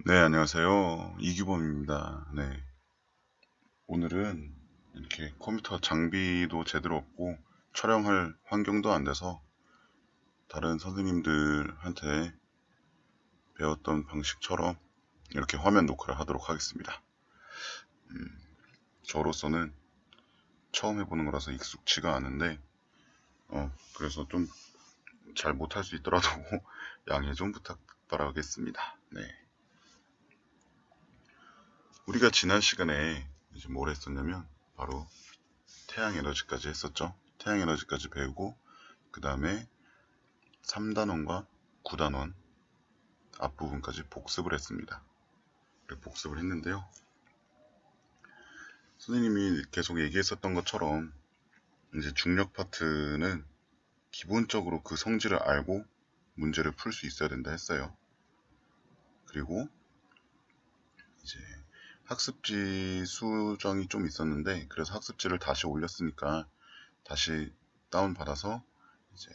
네, 안녕하세요. 이규범입니다. 네, 오늘은 이렇게 컴퓨터 장비도 제대로 없고 촬영할 환경도 안 돼서 다른 선생님들한테 배웠던 방식처럼 이렇게 화면 녹화를 하도록 하겠습니다. 저로서는 처음 해보는 거라서 익숙치가 않은데, 그래서 좀 잘 못할 수 있더라도 양해 좀 부탁드리겠습니다. 네, 우리가 지난 시간에 이제 뭘 했었냐면 바로 태양 에너지까지 했었죠. 태양 에너지까지 배우고 그 다음에 3단원과 9단원 앞부분까지 복습을 했습니다. 복습을 했는데요. 선생님이 계속 얘기했었던 것처럼 이제 중력 파트는 기본적으로 그 성질을 알고 문제를 풀 수 있어야 된다 했어요. 그리고 이제 학습지 수정이 좀 있었는데 그래서 학습지를 다시 올렸으니까 다시 다운받아서 이제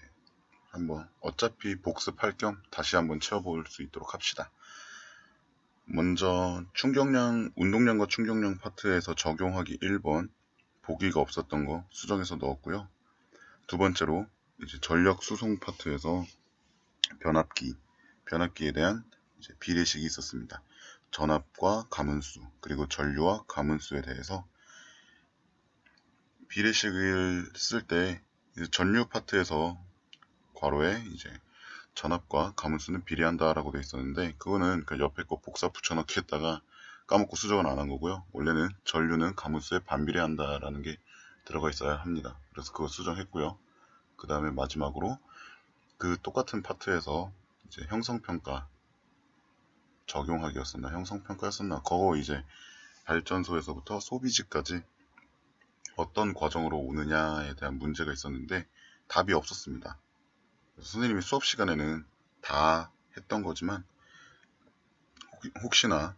한번 어차피 복습할 겸 다시 한번 채워볼 수 있도록 합시다. 먼저 운동량과 충격량 파트에서 적용하기 1번 보기가 없었던 거 수정해서 넣었고요. 두 번째로 이제 전력 수송 파트에서 변압기에 대한 이제 비례식이 있었습니다. 전압과 가문수 그리고 전류와 가문수에 대해서 비례식을 쓸 때 전류 파트에서 괄호에 이제 전압과 가문수는 비례한다라고 되어 있었는데 그거는 그 옆에 거 복사 붙여넣기 했다가 까먹고 수정을 안 한 거고요. 원래는 전류는 가문수에 반비례한다라는 게 들어가 있어야 합니다. 그래서 그거 수정했고요. 그 다음에 마지막으로 그 똑같은 파트에서 이제 형성평가 적용하기였었나 형성평가였었나 그거 이제 발전소에서부터 소비지까지 어떤 과정으로 오느냐에 대한 문제가 있었는데 답이 없었습니다. 선생님이 수업 시간에는 다 했던 거지만 혹시나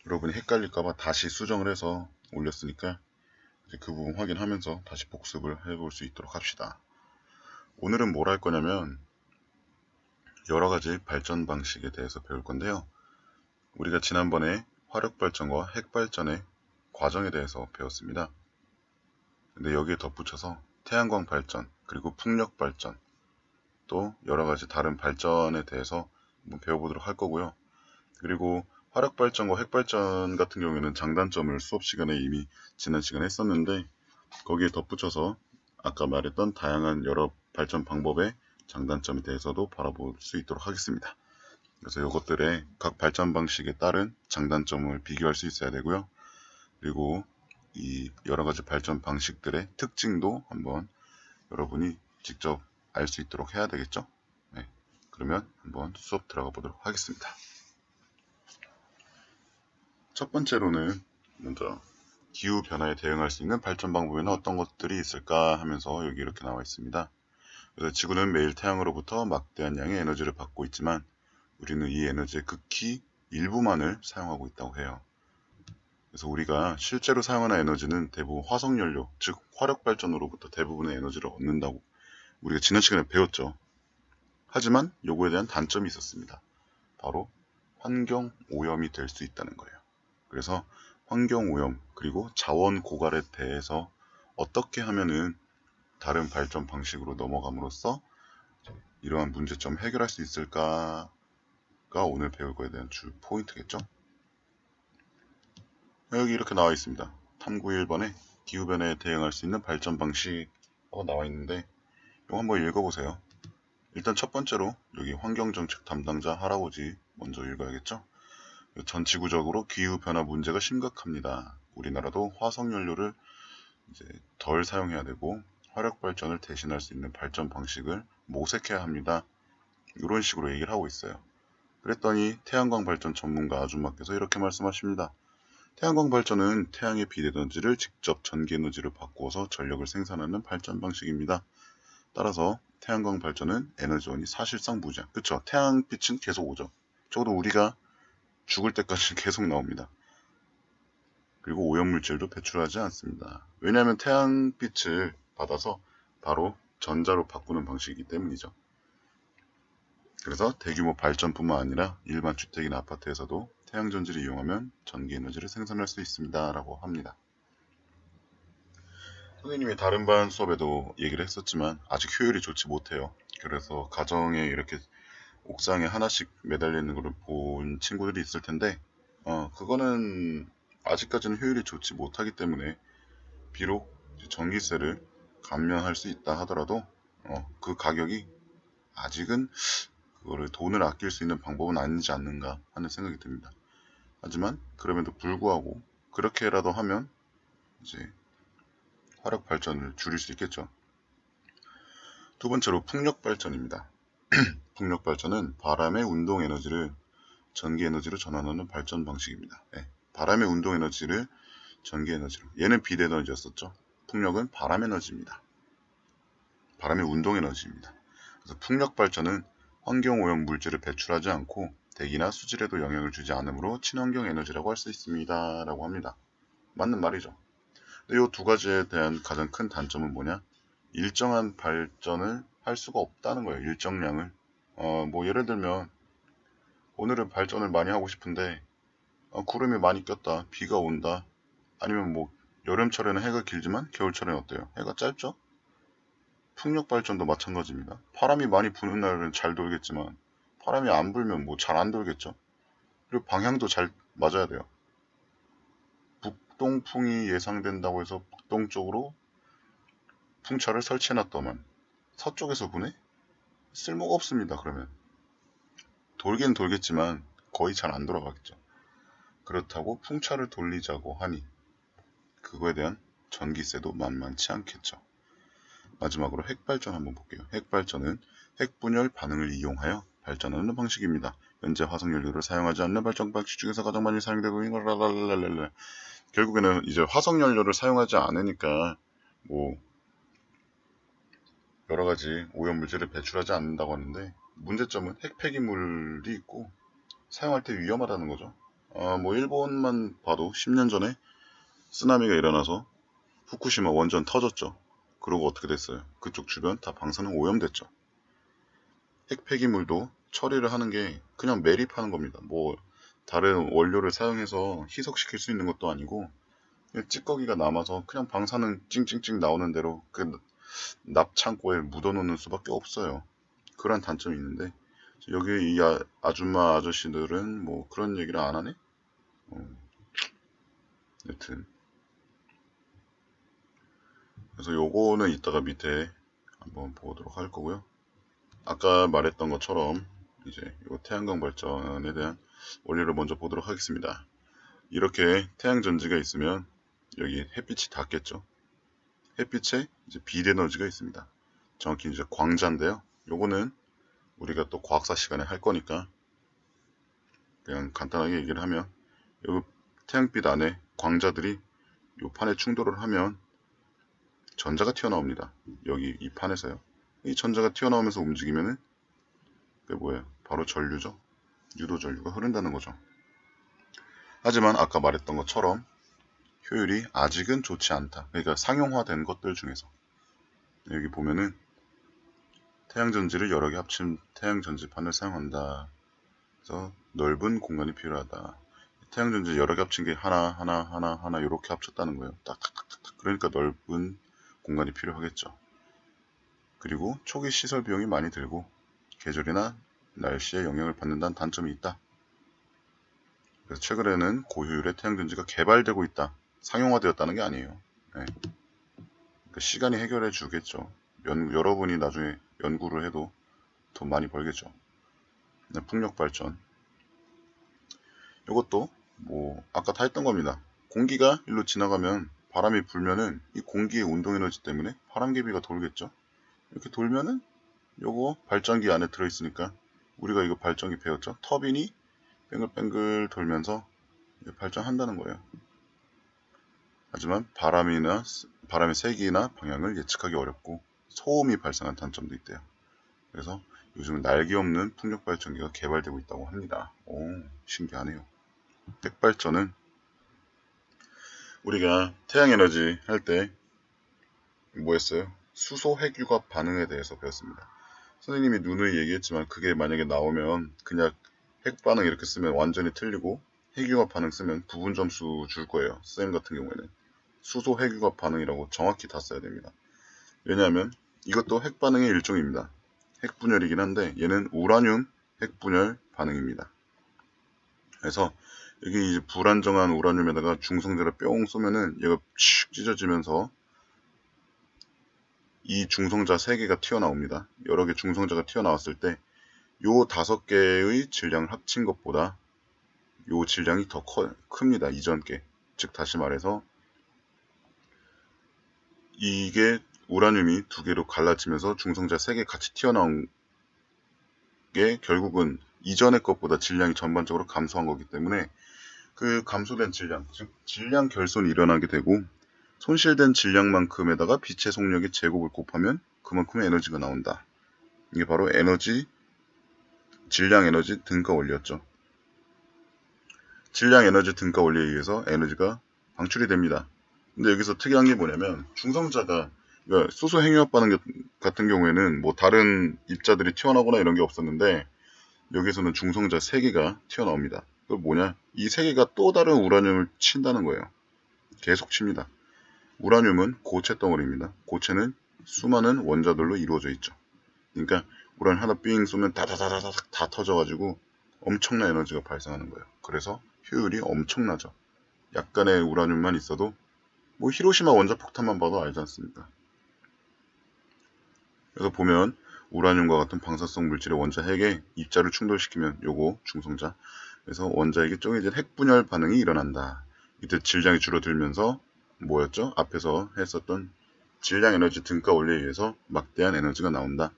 여러분이 헷갈릴까봐 다시 수정을 해서 올렸으니까 이제 그 부분 확인하면서 다시 복습을 해볼 수 있도록 합시다. 오늘은 뭘 할 거냐면 여러 가지 발전 방식에 대해서 배울 건데요. 우리가 지난번에 화력발전과 핵발전의 과정에 대해서 배웠습니다. 근데 여기에 덧붙여서 태양광 발전, 그리고 풍력 발전, 또 여러 가지 다른 발전에 대해서 한번 배워보도록 할 거고요. 그리고 화력발전과 핵발전 같은 경우에는 장단점을 수업 시간에 이미 지난 시간에 했었는데 거기에 덧붙여서 아까 말했던 다양한 여러 발전 방법의 장단점에 대해서도 바라볼 수 있도록 하겠습니다. 그래서 이것들의 각 발전 방식에 따른 장단점을 비교할 수 있어야 되고요. 그리고 이 여러 가지 발전 방식들의 특징도 한번 여러분이 직접 알 수 있도록 해야 되겠죠? 네, 그러면 한번 수업 들어가 보도록 하겠습니다. 첫 번째로는 먼저 기후 변화에 대응할 수 있는 발전 방법에는 어떤 것들이 있을까 하면서 여기 이렇게 나와 있습니다. 그래서 지구는 매일 태양으로부터 막대한 양의 에너지를 받고 있지만 우리는 이 에너지의 극히 일부만을 사용하고 있다고 해요. 그래서 우리가 실제로 사용하는 에너지는 대부분 화석연료, 즉 화력발전으로부터 대부분의 에너지를 얻는다고 우리가 지난 시간에 배웠죠. 하지만 요거에 대한 단점이 있었습니다. 바로 환경 오염이 될 수 있다는 거예요. 그래서 환경 오염 그리고 자원 고갈에 대해서 어떻게 하면은 다른 발전 방식으로 넘어감으로써 이러한 문제점 해결할 수 있을까가 오늘 배울 거에 대한 주 포인트겠죠? 여기 이렇게 나와 있습니다. 탐구 1번에 기후변화에 대응할 수 있는 발전 방식하고 나와 있는데 이거 한번 읽어보세요. 일단 첫 번째로 여기 환경정책 담당자 할아버지 먼저 읽어야겠죠? 전 지구적으로 기후변화 문제가 심각합니다. 우리나라도 화석연료를 이제 덜 사용해야 되고 화력발전을 대신할 수 있는 발전 방식을 모색해야 합니다. 이런 식으로 얘기를 하고 있어요. 그랬더니 태양광 발전 전문가 아줌마께서 이렇게 말씀하십니다. 태양광 발전은 태양의 비대전지를 직접 전기에너지로 바꾸어서 전력을 생산하는 발전 방식입니다. 따라서 태양광 발전은 에너지원이 사실상 무제한. 그쵸? 태양빛은 계속 오죠. 적어도 우리가 죽을 때까지 계속 나옵니다. 그리고 오염물질도 배출하지 않습니다. 왜냐하면 태양빛을 받아서 바로 전자로 바꾸는 방식이기 때문이죠. 그래서 대규모 발전뿐만 아니라 일반 주택이나 아파트에서도 태양전지를 이용하면 전기에너지를 생산할 수 있습니다 라고 합니다. 선생님이 다른 반 수업에도 얘기를 했었지만 아직 효율이 좋지 못해요. 그래서 가정에 이렇게 옥상에 하나씩 매달려 있는 걸 본 친구들이 있을 텐데 그거는 아직까지는 효율이 좋지 못하기 때문에 비록 전기세를 감면할 수 있다 하더라도 그 가격이 아직은 그거를 돈을 아낄 수 있는 방법은 아니지 않는가 하는 생각이 듭니다. 하지만 그럼에도 불구하고 그렇게라도 하면 이제 화력 발전을 줄일 수 있겠죠. 두 번째로 풍력 발전입니다. 풍력 발전은 바람의 운동 에너지를 전기 에너지로 전환하는 발전 방식입니다. 네, 바람의 운동 에너지를 전기 에너지로. 얘는 빛 에너지였었죠. 풍력은 바람 에너지입니다. 바람의 운동 에너지입니다. 그래서 풍력 발전은 환경 오염 물질을 배출하지 않고 대기나 수질에도 영향을 주지 않으므로 친환경 에너지라고 할 수 있습니다. 라고 합니다. 맞는 말이죠. 이 두 가지에 대한 가장 큰 단점은 뭐냐? 일정한 발전을 할 수가 없다는 거예요. 일정량을. 뭐 예를 들면 오늘은 발전을 많이 하고 싶은데 구름이 많이 꼈다. 비가 온다. 아니면 뭐 여름철에는 해가 길지만 겨울철에는 어때요? 해가 짧죠? 풍력 발전도 마찬가지입니다. 바람이 많이 부는 날은 잘 돌겠지만 바람이 안 불면 뭐 잘 안 돌겠죠? 그리고 방향도 잘 맞아야 돼요. 북동풍이 예상된다고 해서 북동쪽으로 풍차를 설치해놨더만 서쪽에서 부네? 쓸모가 없습니다. 그러면 돌긴 돌겠지만 거의 잘 안 돌아가겠죠. 그렇다고 풍차를 돌리자고 하니 그거에 대한 전기세도 만만치 않겠죠. 마지막으로 핵발전 한번 볼게요. 핵발전은 핵분열 반응을 이용하여 발전하는 방식입니다. 현재 화석연료를 사용하지 않는 발전 방식 중에서 가장 많이 사용되고 있는 랄랄랄랄랄. 결국에는 이제 화석연료를 사용하지 않으니까 뭐 여러 가지 오염물질을 배출하지 않는다고 하는데 문제점은 핵폐기물이 있고 사용할 때 위험하다는 거죠. 뭐 일본만 봐도 10년 전에 쓰나미가 일어나서 후쿠시마 원전 터졌죠. 그러고 어떻게 됐어요? 그쪽 주변 다 방사능 오염됐죠. 핵폐기물도 처리를 하는 게 그냥 매립하는 겁니다. 뭐 다른 원료를 사용해서 희석시킬 수 있는 것도 아니고 찌꺼기가 남아서 그냥 방사능 찡찡찡 나오는 대로 그 납창고에 묻어놓는 수밖에 없어요. 그런 단점이 있는데 여기 이 아줌마 아저씨들은 뭐 그런 얘기를 안 하네? 여튼 그래서 요거는 이따가 밑에 한번 보도록 할 거고요. 아까 말했던 것처럼 이제 요 태양광 발전에 대한 원리를 먼저 보도록 하겠습니다. 이렇게 태양전지가 있으면 여기 햇빛이 닿겠죠. 햇빛에 이제 빛에너지가 있습니다. 정확히 이제 광자인데요. 요거는 우리가 또 과학사 시간에 할 거니까 그냥 간단하게 얘기를 하면 요 태양빛 안에 광자들이 요 판에 충돌을 하면 전자가 튀어나옵니다. 여기 이 판에서요. 이 전자가 튀어나오면서 움직이면은 그게 뭐예요? 바로 전류죠. 유도전류가 흐른다는 거죠. 하지만 아까 말했던 것처럼 효율이 아직은 좋지 않다. 그러니까 상용화된 것들 중에서 여기 보면은 태양전지를 여러 개 합친 태양전지판을 사용한다. 그래서 넓은 공간이 필요하다. 태양전지 여러 개 합친 게 하나 이렇게 합쳤다는 거예요. 딱딱딱딱. 그러니까 넓은 공간이 필요하겠죠. 그리고 초기 시설 비용이 많이 들고 계절이나 날씨에 영향을 받는다는 단점이 있다. 그래서 최근에는 고효율의 태양전지가 개발되고 있다. 상용화되었다는 게 아니에요. 네. 그러니까 시간이 해결해 주겠죠. 여러분이 나중에 연구를 해도 돈 많이 벌겠죠. 네, 풍력 발전. 이것도 뭐 아까 다 했던 겁니다. 공기가 일로 지나가면 바람이 불면은 이 공기의 운동 에너지 때문에 바람개비가 돌겠죠. 이렇게 돌면은 요거 발전기 안에 들어있으니까 우리가 이거 발전기 배웠죠. 터빈이 뱅글뱅글 돌면서 발전한다는 거예요. 하지만 바람의 세기나 방향을 예측하기 어렵고 소음이 발생한 단점도 있대요. 그래서 요즘 날개 없는 풍력 발전기가 개발되고 있다고 합니다. 오, 신기하네요. 핵발전은 우리가 태양에너지 할 때 뭐였어요? 수소 핵융합 반응에 대해서 배웠습니다. 선생님이 누누이 얘기했지만 그게 만약에 나오면 그냥 핵반응 이렇게 쓰면 완전히 틀리고 핵융합 반응 쓰면 부분 점수 줄 거예요. 쌤 같은 경우에는 수소 핵융합 반응이라고 정확히 다 써야 됩니다. 왜냐하면 이것도 핵반응의 일종입니다. 핵분열이긴 한데 얘는 우라늄 핵분열 반응입니다. 그래서 여기 이제 불안정한 우라늄에다가 중성자를 뿅 쏘면은 얘가 칙 찢어지면서 이 중성자 3개가 튀어나옵니다. 여러 개 중성자가 튀어나왔을 때 요 5개의 질량을 합친 것보다 요 질량이 더 큽니다. 이전 게. 즉 다시 말해서 이게 우라늄이 2개로 갈라지면서 중성자 3개 같이 튀어나온 게 결국은 이전의 것보다 질량이 전반적으로 감소한 거기 때문에 그 감소된 질량, 즉 질량 결손이 일어나게 되고 손실된 질량만큼에다가 빛의 속력의 제곱을 곱하면 그만큼의 에너지가 나온다. 이게 바로 에너지, 질량 에너지 등가 원리였죠. 질량 에너지 등가 원리에 의해서 에너지가 방출이 됩니다. 근데 여기서 특이한 게 뭐냐면 중성자가 그러니까 수소 핵융합 반응 같은 경우에는 뭐 다른 입자들이 튀어나오거나 이런 게 없었는데 여기서는 중성자 3개가 튀어나옵니다. 그 뭐냐? 이 3개가 또 다른 우라늄을 친다는 거예요. 계속 칩니다. 우라늄은 고체 덩어리입니다. 고체는 수많은 원자들로 이루어져 있죠. 그러니까 우라늄 하나 삥 쏘면 다다다다닥 다 터져가지고 엄청난 에너지가 발생하는 거예요. 그래서 효율이 엄청나죠. 약간의 우라늄만 있어도 뭐 히로시마 원자폭탄만 봐도 알지 않습니까? 그래서 보면 우라늄과 같은 방사성 물질의 원자 핵에 입자를 충돌시키면 요거 중성자 그래서 원자핵이 쪼개진 핵분열 반응이 일어난다. 이때 질량이 줄어들면서 뭐였죠? 앞에서 했었던 질량 에너지 등가 원리에 의해서 막대한 에너지가 나온다.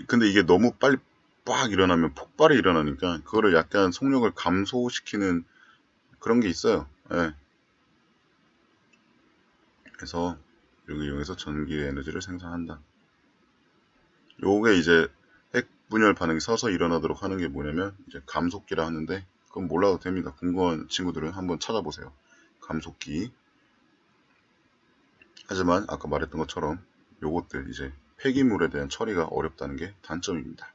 근데 이게 너무 빨리 빡 일어나면 폭발이 일어나니까 그거를 약간 속력을 감소시키는 그런 게 있어요. 예. 그래서 여기 이용해서 전기 에너지를 생산한다. 요게 이제 핵분열 반응이 서서 일어나도록 하는 게 뭐냐면 이제 감속기라 하는데 그건 몰라도 됩니다. 궁금한 친구들은 한번 찾아보세요. 감속기. 하지만 아까 말했던 것처럼 요것들 이제 폐기물에 대한 처리가 어렵다는 게 단점입니다.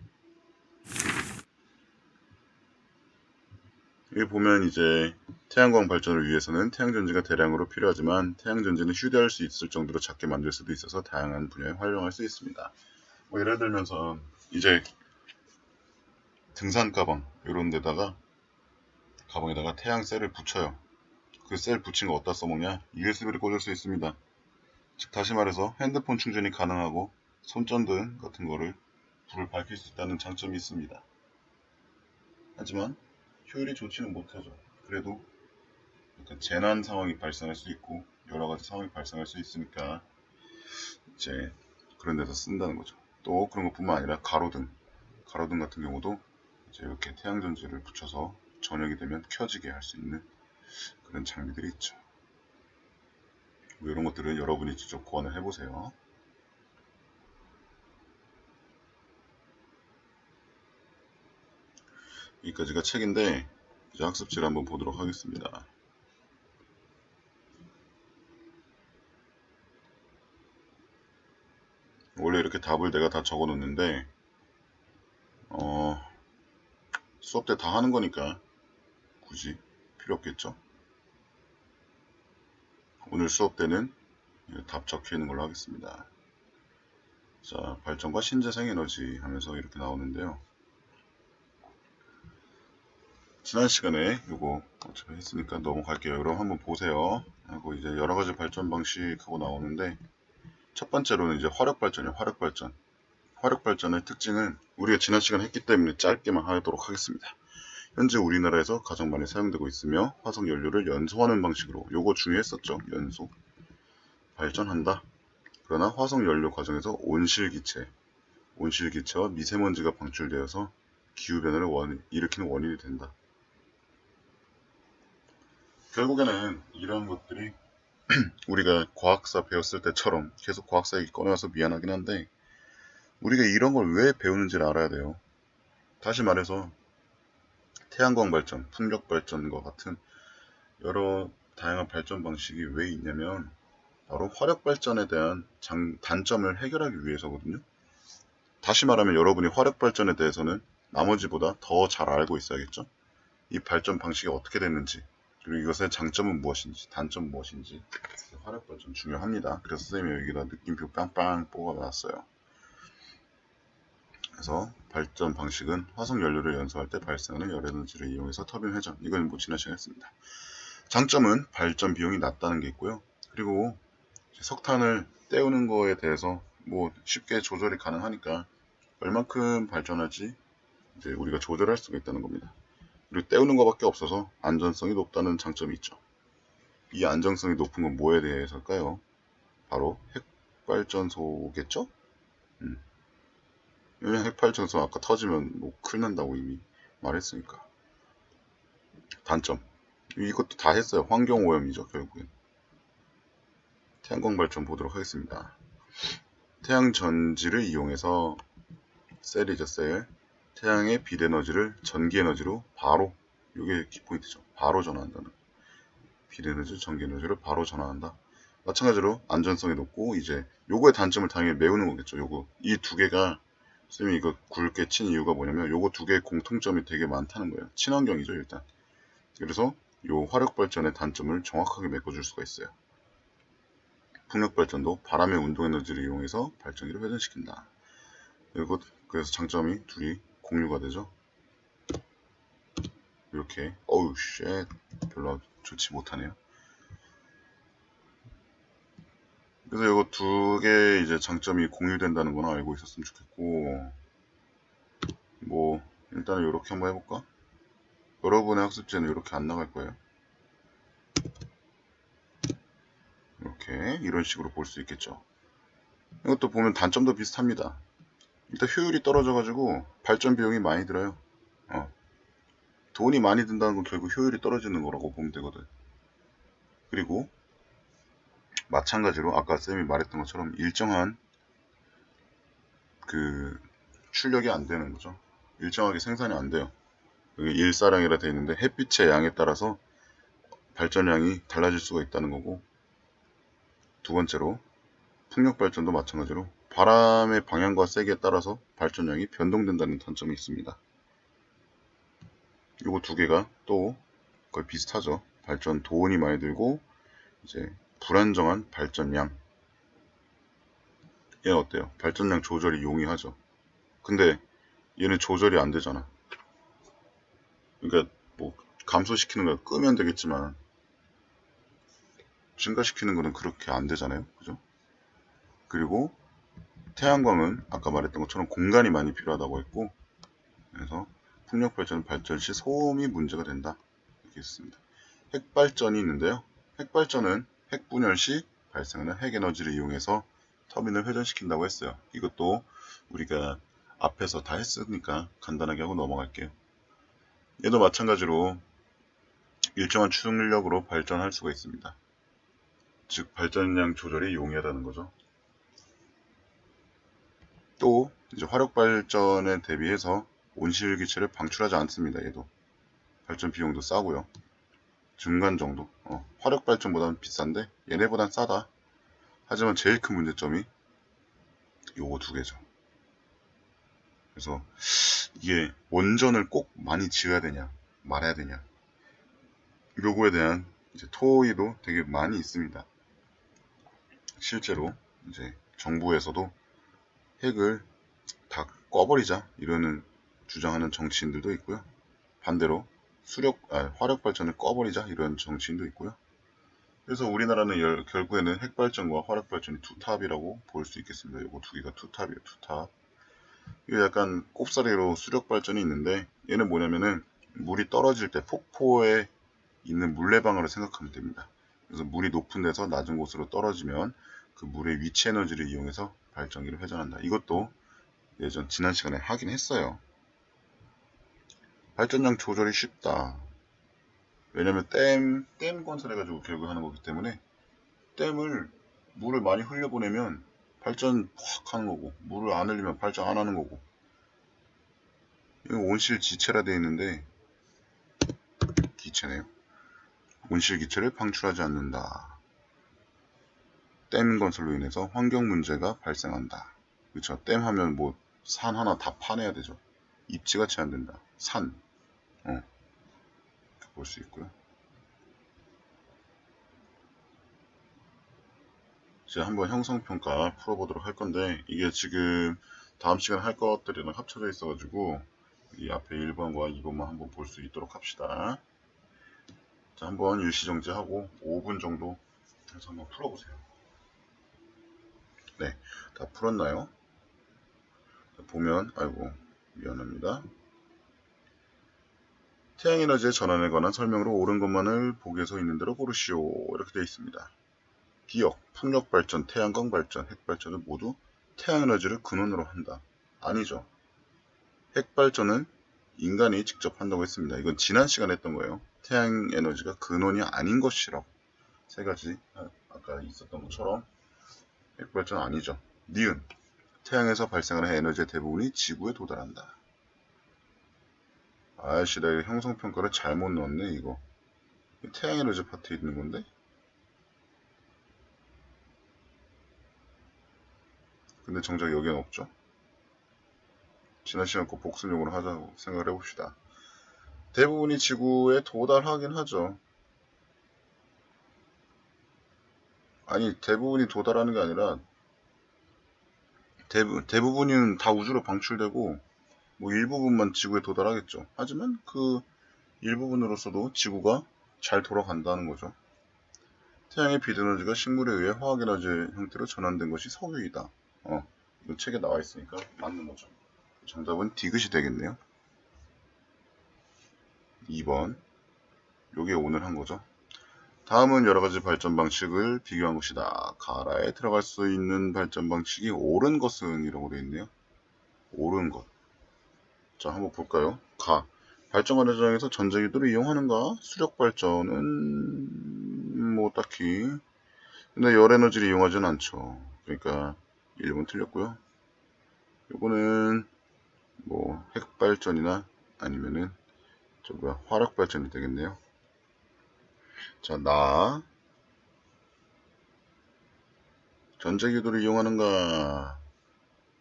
여기 보면 이제 태양광 발전을 위해서는 태양전지가 대량으로 필요하지만 태양전지는 휴대할 수 있을 정도로 작게 만들 수도 있어서 다양한 분야에 활용할 수 있습니다. 뭐 예를 들면서 이제 등산 가방 이런 데다가 가방에다가 태양셀을 붙여요. 그 셀 붙인 거 어디다 써먹냐? USB를 꽂을 수 있습니다. 즉 다시 말해서 핸드폰 충전이 가능하고 손전등 같은 거를 불을 밝힐 수 있다는 장점이 있습니다. 하지만 효율이 좋지는 못하죠. 그래도 약간 재난 상황이 발생할 수 있고 여러 가지 상황이 발생할 수 있으니까 이제 그런 데서 쓴다는 거죠. 또 그런 것뿐만 아니라 가로등 같은 경우도 이제 이렇게 태양전지를 붙여서 저녁이 되면 켜지게 할 수 있는 그런 장비들이 있죠. 뭐 이런 것들은 여러분이 직접 고안을 해보세요. 여기까지가 책인데 이제 학습지를 한번 보도록 하겠습니다. 원래 이렇게 답을 내가 다 적어 놓는데 수업 때 다 하는 거니까 굳이 필요 없겠죠. 오늘 수업 때는 답 적혀 있는 걸로 하겠습니다. 자, 발전과 신재생 에너지 하면서 이렇게 나오는데요. 지난 시간에 이거 어차피 했으니까 넘어갈게요. 그럼 한번 보세요. 하고 이제 여러 가지 발전 방식하고 나오는데 첫 번째로는 이제 화력 발전이에요. 화력 발전. 화력 발전의 특징은 우리가 지난 시간 했기 때문에 짧게만 하도록 하겠습니다. 현재 우리나라에서 가장 많이 사용되고 있으며 화석 연료를 연소하는 방식으로 요거 중요했었죠. 연소. 발전한다. 그러나 화석 연료 과정에서 온실기체와 미세먼지가 방출되어서 기후변화를 일으키는 원인이 된다. 결국에는 이런 것들이 우리가 과학사 배웠을 때처럼 계속 과학사 얘기 꺼내와서 미안하긴 한데 우리가 이런 걸 왜 배우는지를 알아야 돼요. 다시 말해서 태양광 발전, 풍력 발전과 같은 여러 다양한 발전 방식이 왜 있냐면 바로 화력 발전에 대한 단점을 해결하기 위해서거든요. 다시 말하면 여러분이 화력 발전에 대해서는 나머지보다 더 잘 알고 있어야겠죠. 이 발전 방식이 어떻게 됐는지, 그리고 이것의 장점은 무엇인지, 단점은 무엇인지. 화력 발전 중요합니다. 그래서 선생님이 여기다 느낌표 빵빵 뽑아놨어요. 그래서 발전 방식은 화석 연료를 연소할 때 발생하는 열 에너지를 이용해서 터빈 회전. 이건 뭐 지난 시간에 했습니다. 장점은 발전 비용이 낮다는 게 있고요. 그리고 석탄을 떼우는 거에 대해서 뭐 쉽게 조절이 가능하니까 얼만큼 발전할지 이제 우리가 조절할 수가 있다는 겁니다. 그리고 떼우는 것밖에 없어서 안전성이 높다는 장점이 있죠. 이 안정성이 높은 건 뭐에 대해서일까요? 바로 핵발전소겠죠? 왜냐면 핵발전소 아까 터지면 뭐 큰일 난다고 이미 말했으니까. 단점. 이것도 다 했어요. 환경오염이죠, 결국엔. 태양광 발전 보도록 하겠습니다. 태양 전지를 이용해서 셀이죠, 셀. 태양의 빛 에너지를 전기 에너지로 바로, 이게 키포인트죠. 바로 전환한다는. 빛 에너지, 전기 에너지를 바로 전환한다. 마찬가지로 안전성이 높고, 이제 요거의 단점을 당연히 메우는 거겠죠. 요거 이 두 개가 쌤이 이거 굵게 친 이유가 뭐냐면 요거 두 개의 공통점이 되게 많다는 거예요. 친환경이죠, 일단. 그래서 요 화력 발전의 단점을 정확하게 메꿔줄 수가 있어요. 풍력 발전도 바람의 운동 에너지를 이용해서 발전기를 회전시킨다. 이것 그래서 장점이 둘이 공유가 되죠. 이렇게 어우 쉣 별로 좋지 못하네요. 그래서 이거 두 개 이제 장점이 공유된다는 건 알고 있었으면 좋겠고, 뭐 일단은 이렇게 한번 해볼까? 여러분의 학습지는 이렇게 안 나갈 거예요. 이렇게 이런 식으로 볼 수 있겠죠. 이것도 보면 단점도 비슷합니다. 일단 효율이 떨어져가지고 발전 비용이 많이 들어요. 돈이 많이 든다는 건 결국 효율이 떨어지는 거라고 보면 되거든. 그리고 마찬가지로 아까 쌤이 말했던 것처럼 일정한 그 출력이 안 되는 거죠. 일정하게 생산이 안 돼요. 여기 일사량이라 되어 있는데 햇빛의 양에 따라서 발전량이 달라질 수가 있다는 거고, 두 번째로 풍력 발전도 마찬가지로 바람의 방향과 세기에 따라서 발전량이 변동된다는 단점이 있습니다. 요거 두 개가 또 거의 비슷하죠. 발전 돈이 많이 들고 이제 불안정한 발전량. 얘는 어때요? 발전량 조절이 용이하죠. 근데 얘는 조절이 안 되잖아. 그러니까 뭐 감소시키는 거 끄면 되겠지만 증가시키는 거는 그렇게 안 되잖아요. 그죠? 그리고 태양광은 아까 말했던 것처럼 공간이 많이 필요하다고 했고, 그래서 풍력 발전 발전 시 소음이 문제가 된다. 이렇게 했습니다. 핵발전이 있는데요. 핵발전은 핵분열 시 발생하는 핵에너지를 이용해서 터빈을 회전시킨다고 했어요. 이것도 우리가 앞에서 다 했으니까 간단하게 하고 넘어갈게요. 얘도 마찬가지로 일정한 추동력으로 발전할 수가 있습니다. 즉 발전량 조절이 용이하다는 거죠. 또 이제 화력 발전에 대비해서 온실기체를 방출하지 않습니다. 얘도 발전 비용도 싸고요. 중간 정도. 화력 발전보다는 비싼데 얘네보단 싸다. 하지만 제일 큰 문제점이 요거 두 개죠. 그래서 이게 원전을 꼭 많이 지어야 되냐 말아야 되냐, 요거에 대한 이제 토의도 되게 많이 있습니다. 실제로 이제 정부에서도 핵을 다 꺼버리자 이러는 주장하는 정치인들도 있고요. 반대로 화력 발전을 꺼버리자 이런 정치인도 있고요. 그래서 우리나라는 결국에는 핵발전과 화력 발전이 투탑이라고 볼 수 있겠습니다. 요거 두 개가 투탑이에요, 투탑. 이게 약간 꼽사리로 수력 발전이 있는데, 얘는 뭐냐면은 물이 떨어질 때 폭포에 있는 물레방아를 생각하면 됩니다. 그래서 물이 높은 데서 낮은 곳으로 떨어지면 그 물의 위치 에너지를 이용해서 발전기를 회전한다. 이것도 지난 시간에 하긴 했어요. 발전량 조절이 쉽다. 왜냐면 댐 건설해가지고 결국 하는 거기 때문에, 댐을 물을 많이 흘려보내면 발전 확 하는 거고, 물을 안 흘리면 발전 안 하는 거고. 이거 온실 지체라 되어 있는데, 기체네요. 온실 기체를 방출하지 않는다. 댐 건설로 인해서 환경 문제가 발생한다. 그렇죠. 댐 하면 뭐 산 하나 다 파내야 되죠. 입지가 제한된다. 산. 볼 수 있고요. 이제 한번 형성평가 풀어보도록 할 건데, 이게 지금 다음 시간에 할 것들이랑 합쳐져 있어가지고 이 앞에 1번과 2번만 한번 볼 수 있도록 합시다. 자, 한번 일시정지하고 5분 정도 해서 한번 풀어보세요. 네, 다 풀었나요? 보면, 아이고, 미안합니다. 태양에너지의 전환에 관한 설명으로 옳은 것만을 보기에서 있는 대로 고르시오. 이렇게 되어 있습니다. 기억, 풍력발전, 태양광 발전, 핵발전은 모두 태양에너지를 근원으로 한다. 아니죠. 핵발전은 인간이 직접 한다고 했습니다. 이건 지난 시간에 했던 거예요. 태양에너지가 근원이 아닌 것이라고. 세 가지 아까 있었던 것처럼 핵발전 아니죠. 니은, 태양에서 발생하는 에너지의 대부분이 지구에 도달한다. 아이씨, 내가 형성평가를 잘못 넣었네, 이거. 태양에너지 파트에 있는 건데? 근데 정작 여기는 없죠. 지난 시간 거 복습용으로 하자고 생각을 해봅시다. 대부분이 지구에 도달하긴 하죠. 아니, 대부분이 도달하는 게 아니라 대부분은 다 우주로 방출되고 뭐 일부분만 지구에 도달하겠죠. 하지만 그 일부분으로서도 지구가 잘 돌아간다는 거죠. 태양의 빛에너지가 식물에 의해 화학에너지 형태로 전환된 것이 석유이다. 이 책에 나와 있으니까 맞는 거죠. 정답은 디귿이 되겠네요. 2번. 요게 오늘 한 거죠. 다음은 여러가지 발전 방식을 비교한 것이다. 가라에 들어갈 수 있는 발전 방식이 옳은 것은 이라고 되어 있네요. 옳은 것. 자, 한번 볼까요? 가. 발전 과정에서 전자기도를 이용하는가? 수력 발전은 뭐 딱히. 근데 열에너지를 이용하진 않죠. 그러니까 1번 틀렸고요. 요거는 뭐 핵발전이나 아니면은 화력발전이 되겠네요. 자, 나. 전자기도를 이용하는가?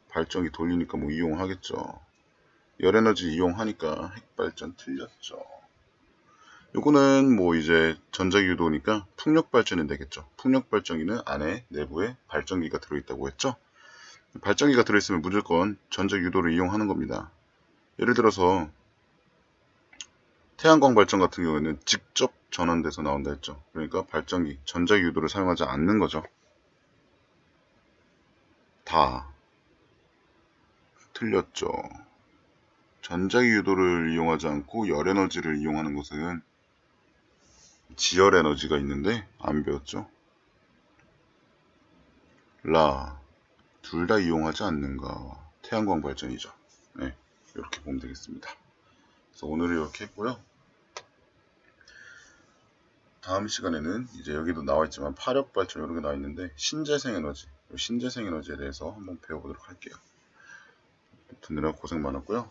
발전기 돌리니까 뭐 이용하겠죠. 열에너지 이용하니까 핵발전 틀렸죠. 요거는 뭐 이제 전자기도니까 풍력발전이 되겠죠. 풍력발전기는 안에 내부에 발전기가 들어있다고 했죠. 발전기가 들어있으면 무조건 전자유도를 이용하는 겁니다. 예를 들어서 태양광 발전 같은 경우에는 직접 전환돼서 나온다 했죠. 그러니까 발전기, 전자유도를 사용하지 않는 거죠. 다 틀렸죠. 전자유도를 이용하지 않고 열에너지를 이용하는 것은 지열에너지가 있는데 안 배웠죠. 라, 둘 다 이용하지 않는가. 태양광 발전이죠. 네, 이렇게 보면 되겠습니다. 그래서 오늘은 이렇게 했고요. 다음 시간에는 이제 여기도 나와 있지만 파력 발전 이런 게 나와 있는데 신재생 에너지에 대해서 한번 배워보도록 할게요. 듣느라 고생 많았고요.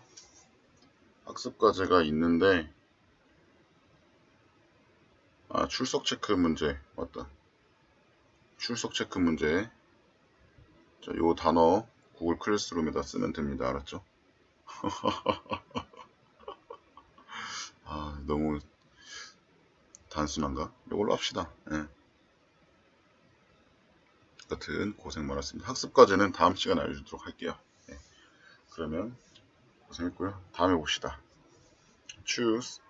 학습 과제가 있는데 출석 체크 문제 맞다. 출석 체크 문제. 자, 요 단어 구글 클래스룸에다 쓰면 됩니다. 알았죠? 너무 단순한가? 이걸로 합시다. 네. 같은 고생 많았습니다. 학습 과제는 다음 시간에 알려주도록 할게요. 네. 그러면 고생했고요. 다음에 봅시다. Tschüss.